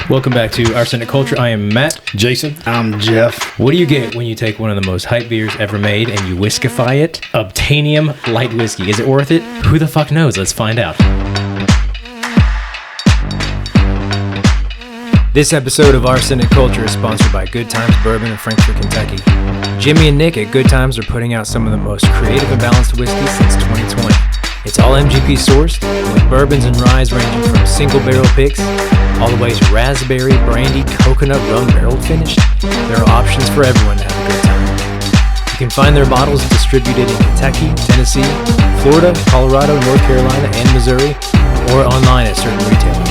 Welcome back to Arsenic Culture. I am Matt. Jason. I'm Jeff. What do you get when you take one of the most hype beers ever made and you whiskify it? Obtainium light whiskey. Is it worth it? Who the fuck knows? Let's find out. This episode of Arsenic Culture is sponsored by Good Times Bourbon in Frankfort, Kentucky. Jimmy and Nick at Good Times are putting out some of the most creative and balanced whiskey since 2020. It's all MGP sourced, with bourbons and ryes ranging from single barrel picks all the way to raspberry, brandy, coconut, rum barrel finished. There are options for everyone to have a good time. You can find their bottles distributed in Kentucky, Tennessee, Florida, Colorado, North Carolina, and Missouri, or online at certain retailers.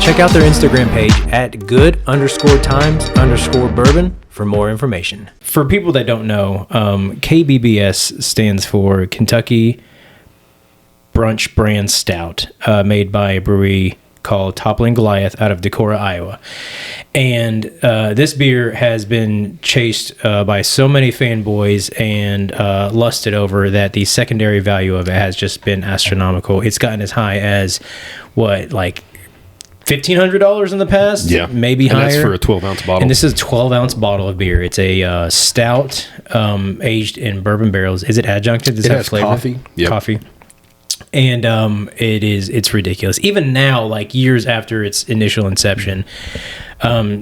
Check out their Instagram page at good_times_bourbon for more information. For people that don't know, KBBS stands for Kentucky Brunch Brand Stout, made by a brewery called Toppling Goliath out of Decorah, Iowa. And this beer has been chased by so many fanboys and lusted over that the secondary value of it has just been astronomical. It's gotten as high as, like $1,500 in the past? Yeah. Maybe higher. And that's for a 12-ounce bottle. And this is a 12-ounce bottle of beer. It's a stout aged in bourbon barrels. Is it adjuncted? Does it have flavor? Coffee. Yep. Coffee. And it's ridiculous. Even now, like years after its initial inception,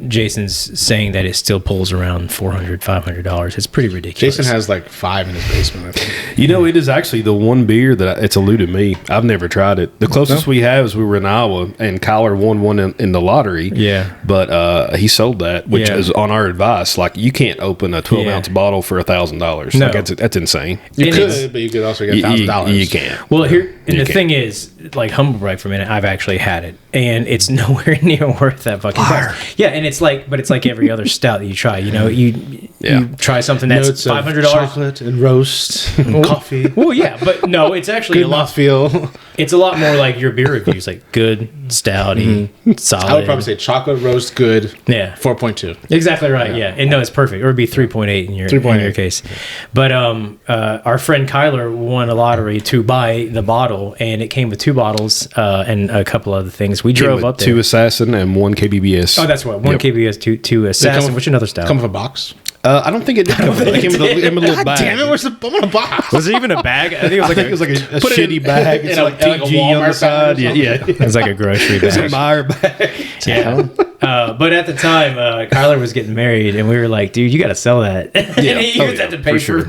Jason's saying that it still pulls around $400, $500. It's pretty ridiculous. Jason has like 5 in his basement, I think. You know, it is actually the one beer that it's eluded me. I've never tried it. The closest we have is we were in Iowa, and Kyler won one in the lottery. Yeah. But he sold that, which is on our advice. Like, you can't open a 12-ounce bottle for $1,000. No. Like, that's insane. You could, but you could also get $1,000. You can't. Well, thing is, like, humble brag for a minute, I've actually had it, and it's nowhere near worth that fucking price. Yeah, and it's like every other stout that you try. You know, you try something that's $500. Chocolate and roast and coffee. Well, yeah, but no, it's actually Good mouthfeel. It's a lot more like your beer reviews, like good, stouty, solid. I would probably say chocolate roast good. Yeah, 4.2. Exactly right. Yeah, and no, it's perfect. Or it'd be 3.8 in your case. But our friend Kyler won a lottery to buy the bottle, and it came with 2 bottles and a couple other things. We drove up there. 2 Assassin and 1 KBBS. Oh, that's what. 1 KBBS, 2 Assassin. Which another stout? Come with a box? I don't think it did. It came with a little God bag. damn it! Where's the box? Was it even a bag? I think it was like a shitty bag. It's like TG on the side. Yeah. It was like a grocery bag. It's a Meyer bag. Yeah. But at the time, Kyler was getting married, and we were like, dude, you got to sell that. Yeah. He was had to pay for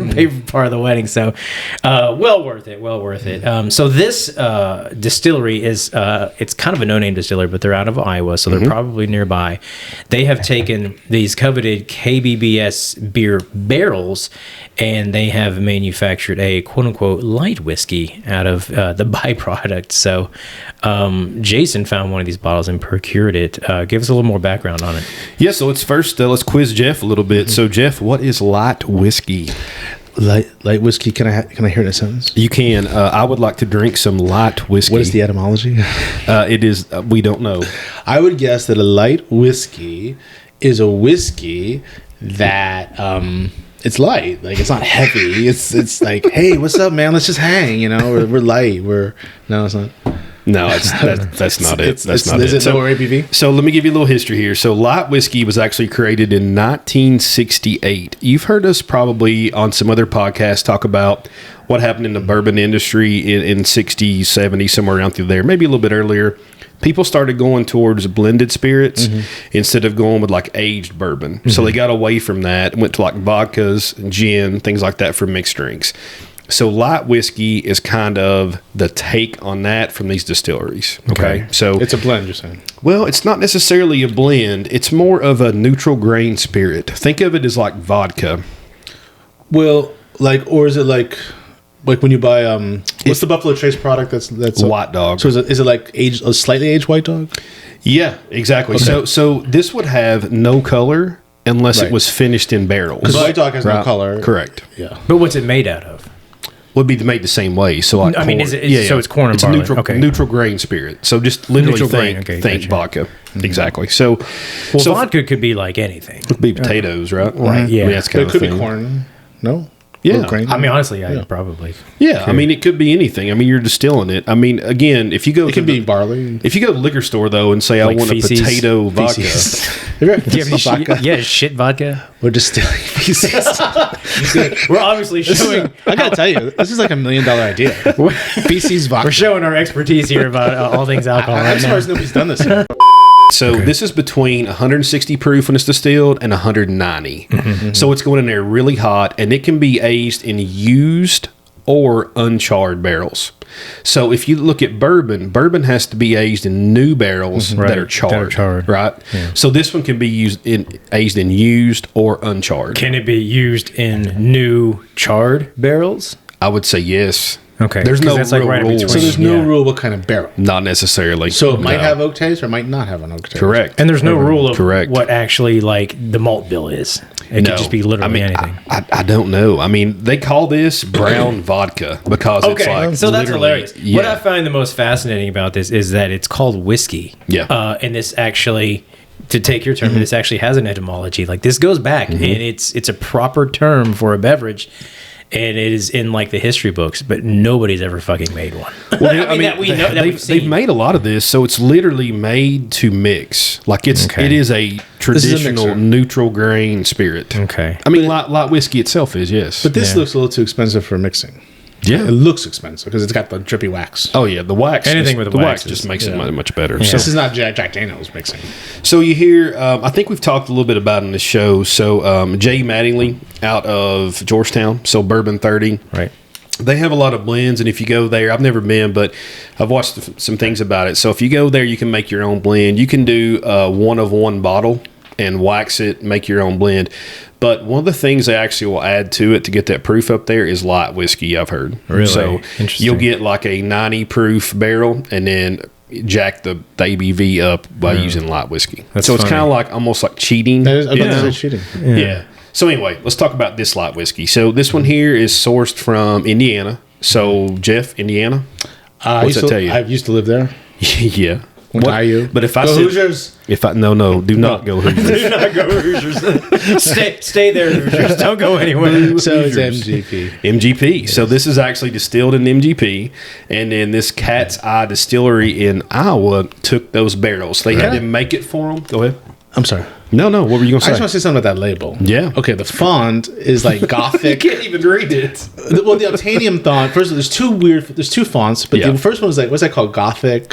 part of the wedding. So, well worth it. So this distillery is, it's kind of a no-name distillery, but they're out of Iowa, so they're probably nearby. They have taken these coveted KBBS beer barrels, and they have manufactured a quote-unquote light whiskey out of the byproduct. So Jason found one of these bottles and procured it. Give us a little more background on it. Yeah, so let's quiz Jeff a little bit. So Jeff, what is light whiskey? Light whiskey. Can I hear it in a sentence? You can. I would like to drink some light whiskey. What is the etymology? It is. We don't know. I would guess that a light whiskey is a whiskey that it's light. Like, it's not heavy. It's like, hey, what's up, man? Let's just hang. You know, we're light. No, it's not. No, that's not it. That's not it. Is it lower ABV? So let me give you a little history here. So light whiskey was actually created in 1968. You've heard us probably on some other podcasts talk about what happened in the bourbon industry in 60s, 70s, somewhere around through there, maybe a little bit earlier. People started going towards blended spirits instead of going with like aged bourbon. So they got away from that and went to like vodkas, gin, things like that for mixed drinks. So light whiskey is kind of the take on that from these distilleries. Okay. So it's a blend, you're saying? Well, it's not necessarily a blend. It's more of a neutral grain spirit. Think of it as like vodka. Well, or is it like when you buy what's the Buffalo Trace product that's White Dog? So is it like a slightly aged White Dog? Yeah, exactly. Okay. So this would have no color unless it was finished in barrels. Because White Dog has no color. Correct. Yeah. But what's it made out of? Would be made the same way. So like I mean, is it, so it's corn and barley. Neutral grain spirit. So just literally think gotcha. vodka. Exactly. So vodka could be like anything. It could be potatoes, right? Right. Yeah. I mean, that's kind it could be corn. No. Yeah. Or grain. I mean, honestly, I probably. Yeah, I mean, it could be anything. I mean, you're distilling it. I mean, again, if you go it can be barley. if you go to the liquor store though and say Like I want feces. a potato vodka, Do you have any vodka. shit vodka. We're distilling feces. We're obviously showing. I gotta tell you, this is like $1 million idea. Feces vodka. We're showing our expertise here about all things alcohol. I'm right now. surprised nobody's done this yet. so this is between 160 proof when it's distilled and 190. So it's going in there really hot, and it can be aged in used or uncharred barrels. So if you look at bourbon has to be aged in new barrels that Right, are charred, that are charred. right? Yeah. So this one can be aged in used or uncharred. Can it be used in new charred barrels? I would say yes. Okay, There's 'cause no that's like real right in rules. So there's no Yeah. rule what kind of barrel. Not necessarily. So it might No. have oak taste or might not have an oak taste. Correct. And there's no rule of Correct. what actually like the malt bill is. It could just be literally anything. I don't know. I mean, they call this brown vodka because it's like so that's literally- hilarious. Yeah. What I find the most fascinating about this is that it's called whiskey. Yeah. And this actually, to take your term, this actually has an etymology. Like this goes back, and it's a proper term for a beverage. And it is in like the history books, but nobody's ever fucking made one. Well, I mean, that we know that we've seen. they've made a lot of this, so it's literally made to mix. Like it is a traditional mixer. neutral grain spirit. Okay. I mean, light whiskey itself is, yes. But this Yeah. looks a little too expensive for mixing. yeah. It looks expensive because it's got the drippy wax. Oh yeah, the wax. Anything with the wax wax just is- makes it yeah. much better. Yeah. This is not Jack Daniels mixing. So you hear, I think we've talked a little bit about it in the show. So Jay Mattingly out of Georgetown, so Bourbon 30. Right. They have a lot of blends, and if you go there, I've never been, but I've watched some things about it. So if you go there, you can make your own blend. You can do one of one bottle and wax it, make your own blend. But one of the things they actually will add to it to get that proof up there is light whiskey, I've heard. Really? So Interesting. you'll get like a 90 proof barrel and then jack the ABV up by using light whiskey. That's so it's funny. kind of like almost like cheating. That is, I thought you that know? was cheating. Yeah. So anyway, let's talk about this light whiskey. So this one here is sourced from Indiana. So Jeff, Indiana. What's that tell you? I used to live there. Yeah. Went to IU. But if I Go said, Hoosiers. if I no, do not go Hoosiers. Do not go Hoosiers. stay there, Hoosiers. Don't go anywhere. So it's Hoosiers. MGP. MGP. So this is actually distilled in MGP, and then this Cat's Eye Distillery in Iowa took those barrels. They had to make it for them. Go ahead. I'm sorry. No. What were you going to I just say? want to say something about that label. Yeah. Okay, the font is like gothic. even read it. Well, the Obtainium font. First, there's two fonts, but Yeah. the first one was like, what's that called? Gothic,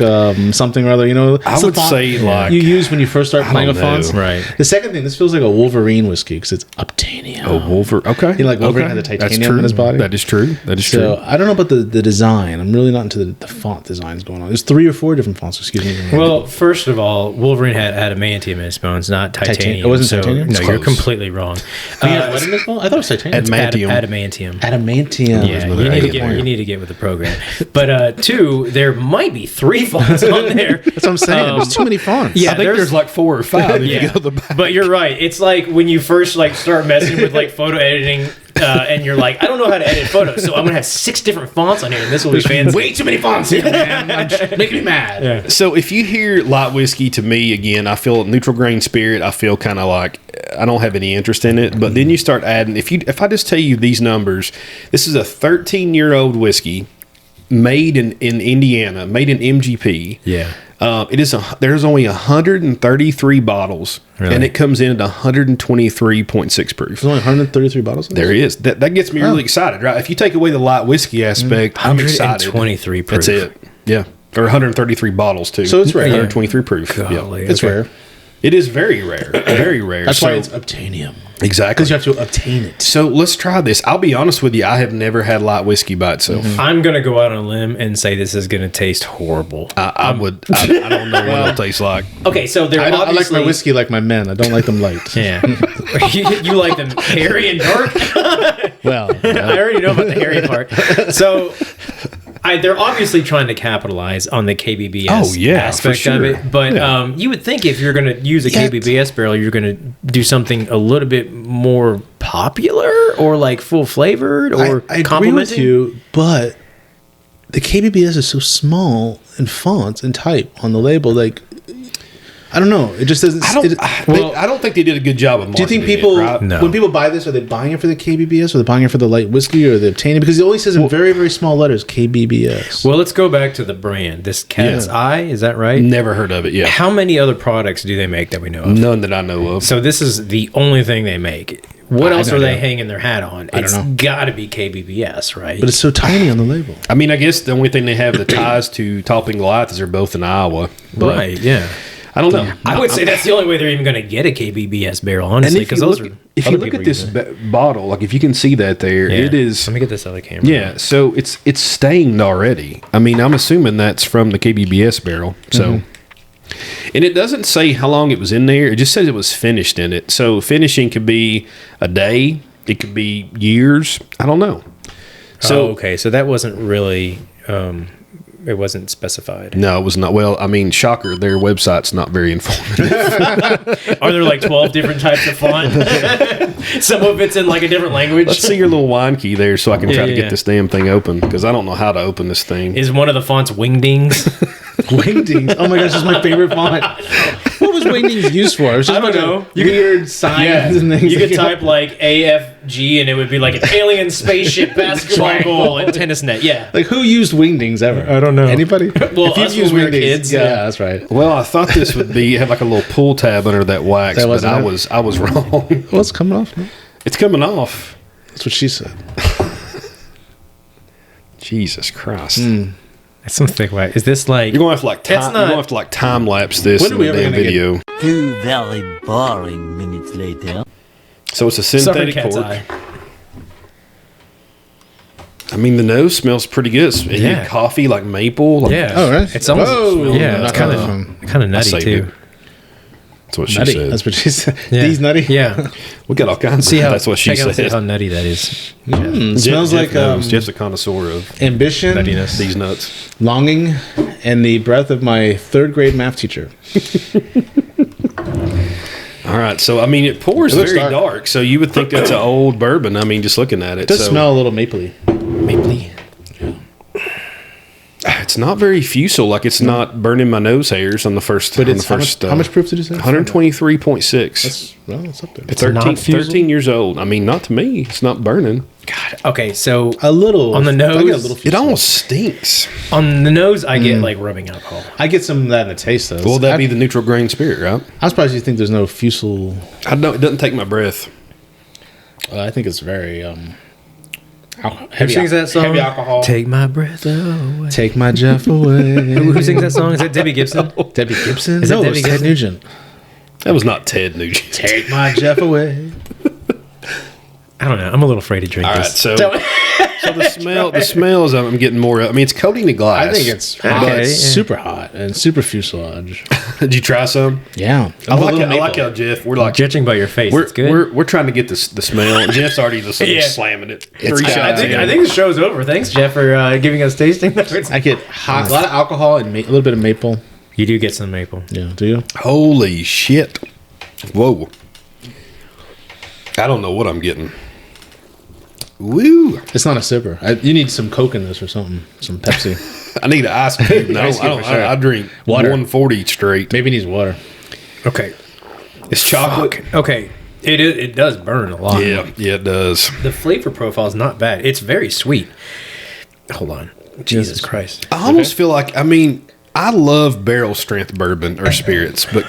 something or other. You know, I it's the would font say like you use when you first start playing with don't know. fonts. Right. The second thing, this feels like a Wolverine whiskey because it's Obtainium. a Wolverine. Okay. You know, like Wolverine Okay. had the That's titanium true. in his body? That is true. That is So true. I don't know about the design. I'm really not into the font designs going on. There's 3 or 4 different fonts. Excuse me. Well, first of all, Wolverine had adamantium in his bones, not titanium. It wasn't so, titanium? No, It's you're close. completely wrong. What in this one? I thought it was titanium. Adamantium. Adamantium. Adamantium. Yeah, Adamantium. you need to get with the program. But 2, there might be 3 fonts on there. That's what I'm saying. There's too many fonts. Yeah, I think there's like 4 or 5 if you go to the back. But you're right. It's like when you first like start messing with like photo editing, and you're like, I don't know how to edit photos, so I'm gonna have 6 different fonts on here, and this will be fancy. Way too many fonts here, man. I'm just making me mad. Yeah. So if you hear light whiskey, to me, again, I feel neutral grain spirit. I feel kind of like I don't have any interest in it. But then you start adding. If I just tell you these numbers, this is a 13-year-old whiskey made in Indiana, made in MGP. Yeah. There's only 133 bottles, Really? and it comes in at 123.6 proof. There's only 133 bottles in this? There is that gets me really excited, right? If you take away the light whiskey aspect, I'm excited. 123 proof. That's it. Yeah, or 133 bottles too. So it's rare. 123 proof. Golly, Yeah. It's rare. It is very rare. Very rare. That's So- why it's Obtainium. exactly. Because you have to obtain it. So let's try this. I'll be honest with you. I have never had light whiskey by itself. I'm gonna go out on a limb and say this is gonna taste horrible. I don't know what it'll taste like. Okay, so they're I like obviously my whiskey like my men. I don't like them light. Yeah, you like them hairy and dark. Well, I already know about the hairy part. So they're obviously trying to capitalize on the KBBS Oh, yeah, aspect for sure. of it. But you would think if you're going to use a KBBS barrel, you're going to do something a little bit more popular or like full flavored or I agree with complimenting. you, but the KBBS is so small in fonts and type on the label. Like, I don't know. It just doesn't. I don't think they did a good job of marketing. Do you think people, No. when people buy this, are they buying it for the KBBS, or are they buying it for the light whiskey, or are they obtaining it? Because it always says in very, very small letters, KBBS. Well, let's go back to the brand. This Cat's Eye, is that right? Never heard of it, yeah. How many other products do they make that we know of? None that I know of. So this is the only thing they make. What else are they hanging their hat on? It's know. got to be KBBS, right? But it's so tiny on the label. I mean, I guess the only thing they have the ties to Toppling Goliath is they're both in Iowa. But right, yeah. I don't know. I would say that's the only way they're even going to get a KBBS barrel, honestly, because those are. If you look at this bottle, like if you can see that there, it is. Let me get this other camera. Yeah, so it's stained already. I mean, I'm assuming that's from the KBBS barrel. So, and it doesn't say how long it was in there. It just says it was finished in it. So finishing could be a day. It could be years. I don't know. So okay, so that wasn't really. It wasn't specified. No, it was not. Well, I mean, shocker, their website's not very informative. Are there like 12 different types of font? Some of it's in like a different language. Let's see your little wine key there so I can try to get this damn thing open, because I don't know how to open this thing. Is one of the fonts Wingdings? Wingdings. Oh my gosh, that's my favorite font. What was Wingdings used for? It was just I don't know. Weird signs and things. You could type like AFG and it would be like an alien spaceship basketball goal and tennis net. Yeah. Like, who used Wingdings ever? I don't know. Anybody? Well, us when we were kids. Yeah, that's right. Well, I thought this would be have like a little pull tab under that wax, but I was wrong. Well, it's coming off. No? It's coming off. That's what she said. Jesus Christ. That's some thick wax. Is this like... You're going to have to like time lapse this in the damn video. 2 very boring minutes later. So it's a synthetic Cat's cork. Eye. I mean, the nose smells pretty good. Yeah. Coffee, like maple. Like, Yeah. Oh, right. It's almost... Whoa. Yeah, it's kind of nutty saved too. it. That's what she Nutty. said. That's what she said. Yeah. These nutty? Yeah. We got all kinds See of... how... That's what she check out said. how nutty that is. Smells like Jeff's a connoisseur of ambition, Nuttiness. these nuts. longing, and the breath of my third grade math teacher. All right, so I mean, it pours looks very dark, so you would think that's an old bourbon. I mean, just looking at it. It does smell a little mapley. Mapley. It's not very fusel. Like it's not burning my nose hairs on the first. But on it's the first, how much proof did you say? 123.6. Well, it's up there. It's not 13, fusel? 13 years old. I mean, not to me. It's not burning. God. Okay, so... A little. On the I get a nose? little It fusel. almost stinks. On the nose, I get like rubbing alcohol. I get some of that in the taste, though. Well, that'd be the neutral grain spirit, right? I'm surprised you think there's no fusel. I know it doesn't take my breath. I think it's very Who sings that song? Heavy alcohol. Take my breath away. Take my Jeff away. Who sings that song? Is that Debbie Gibson? Debbie Gibson? Is it No, Debbie it's Ted Gibson? Nugent. That was not Ted Nugent. Take my Jeff away. I don't know. I'm a little afraid to drink All right, this. so the smell is I'm getting more. I mean, it's coating the glass. I think it's hot. Okay, It's yeah. super hot and super fuselage. Did you try some? Yeah. I like how Jeff. We're like Judging by your face, it's good. we're trying to get the smell. Jeff's already just Yeah. slamming it. It's Three got- shots. I think the show's over. Thanks, Jeff, for giving us tasting notes. I get hot, a lot of alcohol and a little bit of maple. You do get some maple. Yeah, do you? Holy shit! Whoa! I don't know what I'm getting. Woo! It's not a sipper. You need some Coke in this or something. Some Pepsi. I need an ice cube. No, Ice I cube don't. for sure. I drink Water. 140 straight. Maybe it needs water. Okay. It's chocolate. Fuck. Okay. It does burn a lot. Yeah, it does. The flavor profile is not bad. It's very sweet. Hold on. Jesus Christ. I almost feel like I love barrel strength bourbon or spirits, but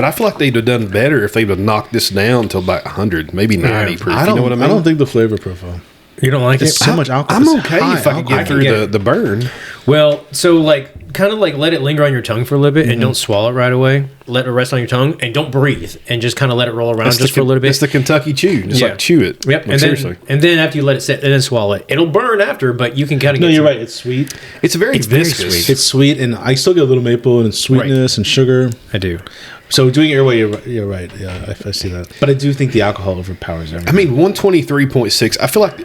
I feel like they'd have done better if they'd have knocked this down to about 100, maybe 90 proof. You know what I mean? I don't think the flavor profile. You don't like It's it? so much alcohol. I'm It's okay high if I can alcohol. get through get the burn. Well, so kind of let it linger on your tongue for a little bit and don't swallow it right away. Let it rest on your tongue and don't breathe and just kind of let it roll around for a little bit. It's the Kentucky chew. Just Yeah. like chew it. Yep. Like, seriously. And then after you let it sit, and then swallow it. It'll burn after, but you can kind of No, you're right. It's sweet. It's very very viscous. sweet. It's sweet, and I still get a little maple and sweetness and sugar. I do. So doing it your way, you're right. Yeah, I see that. But I do think the alcohol overpowers everything. I mean, 123.6. I feel like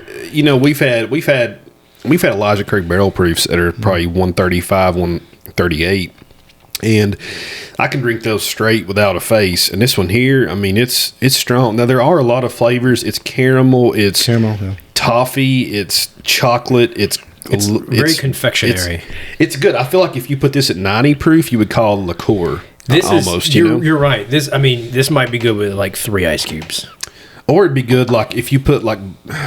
we've had Elijah Craig barrel proofs that are probably 135, 138, and I can drink those straight without a face. And this one here, I mean, it's strong. Now there are a lot of flavors. It's caramel. It's yeah. toffee. It's chocolate. It's very confectionery. It's good. I feel like if you put this at 90 proof, you would call it liqueur. This almost, is you're right. This might be good with like 3 ice cubes. Or it'd be good like if you put like,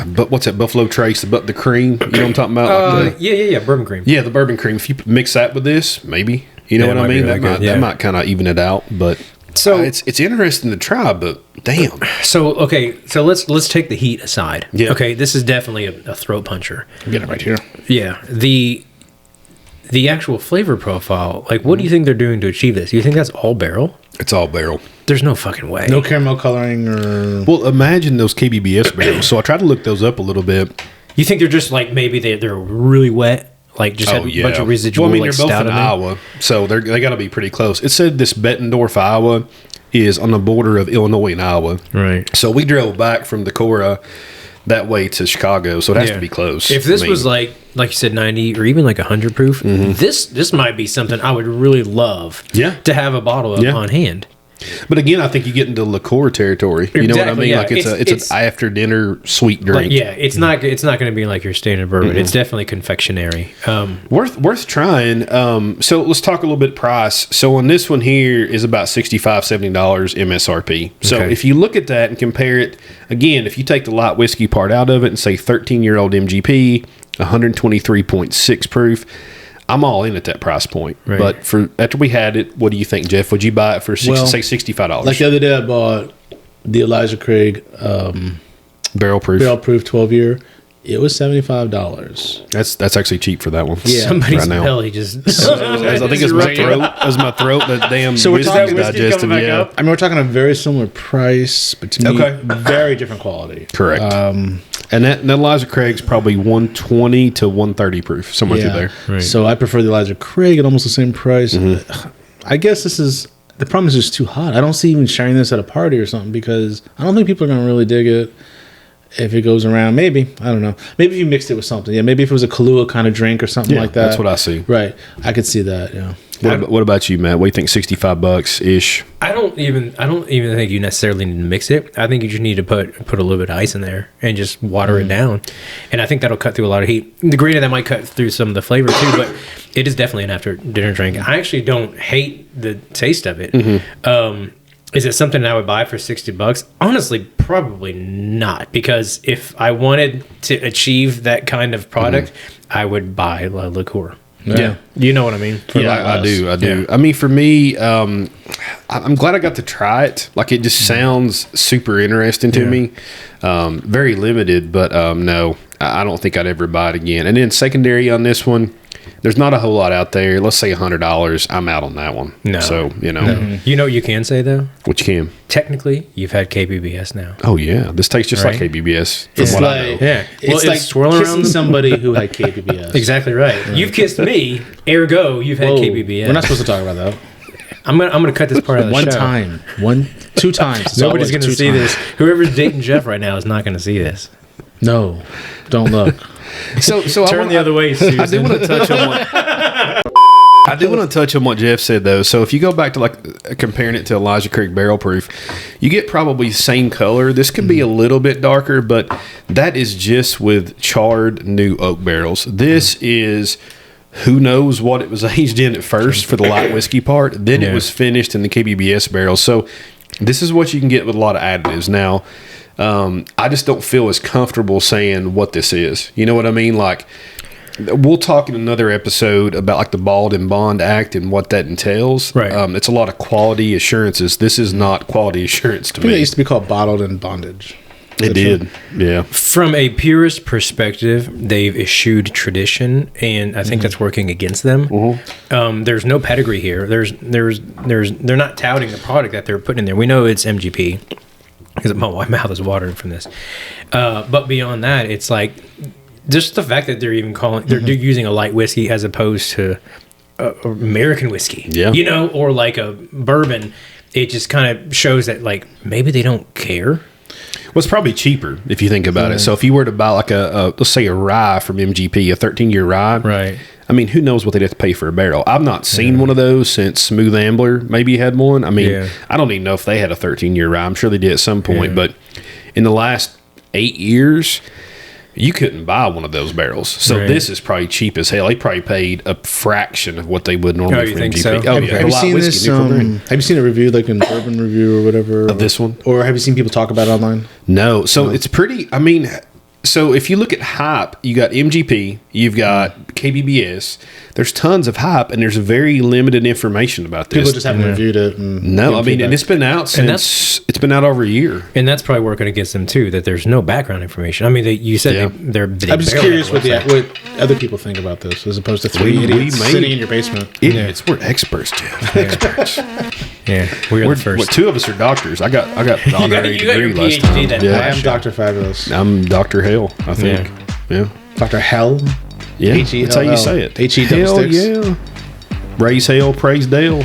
but what's that Buffalo Trace, the cream? You know what I'm talking about? Like yeah, bourbon cream. Yeah, the bourbon cream. If you mix that with this, maybe you know what I mean. That might kind of even it out. But so it's interesting to try. But damn. So let's take the heat aside. Yeah. Okay, this is definitely a throat puncher. Get it right here. Yeah. The actual flavor profile, like, what do you think they're doing to achieve this? Do you think that's all barrel? It's all barrel. There's no fucking way. No caramel coloring or... Well, imagine those KBBS barrels. So I tried to look those up a little bit. You think they're just like, maybe they're really wet? Like, just had a bunch of residual, well, I mean, they're both in Iowa, so they got to be pretty close. It said this Bettendorf, Iowa, is on the border of Illinois and Iowa. Right. So we drove back from Decorah that way to Chicago, so it has to be close. If this was like you said, 90 or even like 100 proof, this might be something I would really love to have a bottle of on hand. But again, I think you get into liqueur territory. You know what I mean? Yeah. Like it's an after dinner sweet drink. Like, it's not going to be like your standard bourbon. It's definitely confectionery. Worth trying. So let's talk a little bit price. So on this one here is about $65-$70 MSRP. So if you look at that and compare it again, if you take the light whiskey part out of it and say 13-year-old MGP, 123.6 proof. I'm all in at that price point. Right. But after we had it, what do you think, Jeff? Would you buy it for say $65? Like the other day, I bought the Elijah Craig barrel proof 12-year. It was $75. That's actually cheap for that one. Yeah, somebody's belly just. I think it's my throat. It was my throat. That damn whiskey's digested. Yeah, I mean, we're talking a very similar price, but to me, very different quality. Correct. And that Elijah Craig's probably 120 to 130 proof, somewhere through there. Right. So I prefer the Elijah Craig at almost the same price. I guess the problem is just too hot. I don't see even sharing this at a party or something because I don't think people are going to really dig it. If it goes around, maybe. I don't know. Maybe if you mixed it with something. Yeah, maybe if it was a Kahlua kind of drink or something like that. That's what I see. Right. I could see that, yeah. What about you, Matt? What do you think, $65-ish? I don't even think you necessarily need to mix it. I think you just need to put a little bit of ice in there and just water it down. And I think that'll cut through a lot of heat. The granted, that might cut through some of the flavor too, but it is definitely an after dinner drink. I actually don't hate the taste of it. Is it something I would buy for $60? Honestly, probably not. Because if I wanted to achieve that kind of product, I would buy a liqueur. Yeah. You know what I mean? I do. Yeah. I mean, for me, I'm glad I got to try it. Like, it just sounds super interesting to me. Very limited, but no, I don't think I'd ever buy it again. And then secondary on this one, there's not a whole lot out there. Let's say $100. I'm out on that one. No. So, you know. You know what you can say, though? What you can? Technically, you've had KBBS now. Oh, yeah. This tastes just like KBBS. It's like, it's like swirling kissing around somebody who had KBBS. Exactly right. Yeah. You've kissed me, ergo, you've had KBBS. We're not supposed to talk about that. I'm gonna cut this part out of the One show. time. 2 times. Nobody's going to see this. Whoever's dating Jeff right now is not going to see this. No. Don't look. So turn the other way, Susan. I do want to touch on what Jeff said, though. So if you go back to like comparing it to Elijah Craig Barrel Proof, you get probably the same color. This could be a little bit darker, but that is just with charred new oak barrels. This is who knows what it was aged in at first for the light whiskey part. Then it was finished in the KBBS barrel. So this is what you can get with a lot of additives. Now, I just don't feel as comfortable saying what this is. You know what I mean? Like, we'll talk in another episode about like the Bald and Bond Act and what that entails. Right. It's a lot of quality assurances. This is not quality assurance to I think me. it used to be called bottled in bondage. It did. Yeah. From a purist perspective, they've eschewed tradition, and I think that's working against them. There's no pedigree here. They're not touting the product that they're putting in there. We know it's MGP. Because my mouth is watering from this, but beyond that, it's like just the fact that they're even they're using a light whiskey as opposed to American whiskey, you know, or like a bourbon. It just kind of shows that like maybe they don't care. Well, it's probably cheaper if you think about it. So if you were to buy like a let's say a rye from MGP, a 13-year rye, right? I mean, who knows what they'd have to pay for a barrel? I've not seen one of those since Smooth Ambler maybe had one. I mean, I don't even know if they had a 13-year rye. I'm sure they did at some point. But in the last 8 years, you couldn't buy one of those barrels. So Right. this is probably cheap as hell. They probably paid a fraction of what they would normally you for think MGP. so? Oh, Okay. yeah. Have A you lot seen whiskey, this? Newport brand. Have you seen a review, like in Bourbon Review or whatever? Of this one? Or have you seen people talk about it online? No. So it's pretty, I mean, so if you look at hype, you got MGP, you've got KBBS. There's tons of hype, and there's very limited information about this. People just haven't reviewed it. And No, given I mean, feedback. and it's been out since it's been out over a year. And that's probably working against them too. That there's no background information. I mean, you said Yeah. I'm just curious what other people think about this, as opposed to three We idiots made- sitting in your basement. Idiots, we're experts, Jeff. Experts. Yeah, we're the first. What, two of us are doctors. I got the honorary degree last time. then. Yeah. I am Dr. Fabulous. I'm Dr. Hell, I think. Yeah. Dr. Hell. Yeah. H-E-L-L. That's how you say it. H-E double Hell sticks. yeah. Raise hell, praise Dale.